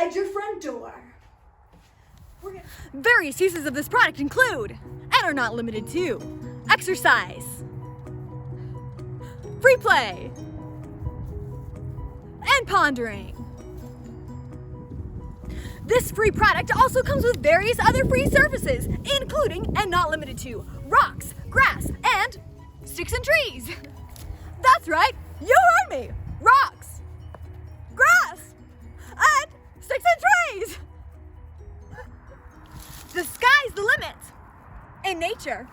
outside your front door. Various uses of this product include, and are not limited to, exercise, free play, and pondering. This free product also comes with various other free services, including, and not limited to, rocks, grass, and sticks and trees. That's right, you heard me! Rocks, grass, and sticks and trees! The sky's the limit in nature.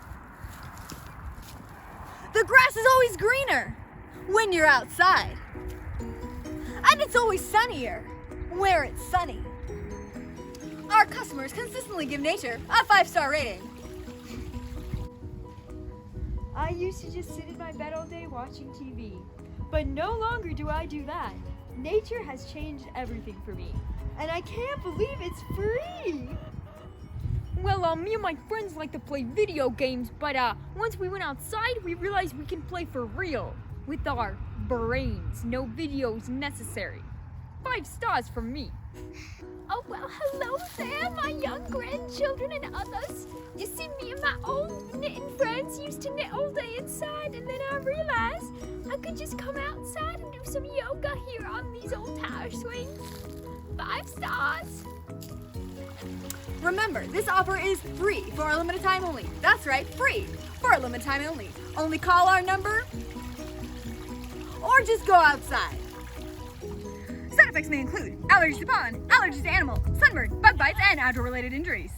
The grass is always greener when you're outside. And it's always sunnier where it's sunny. Our customers consistently give nature a 5-star rating. I used to just sit in my bed all day watching TV, but no longer do I do that. Nature has changed everything for me, and I can't believe it's free! Well, me and my friends like to play video games, but once we went outside, we realized we can play for real, with our brains. No videos necessary. 5 stars from me. Oh, well, hello there, my young grandchildren and others. You see, me and my old knitting friends used to knit all day inside, and then I realized I could just come outside and do some yoga here on these old tower swings. 5 stars. Remember, this offer is free for a limited time only. That's right, free for a limited time only. Only call our number or just go outside. Side effects may include allergies to pollen, allergies to animal, sunburn, bug bites, and outdoor-related injuries.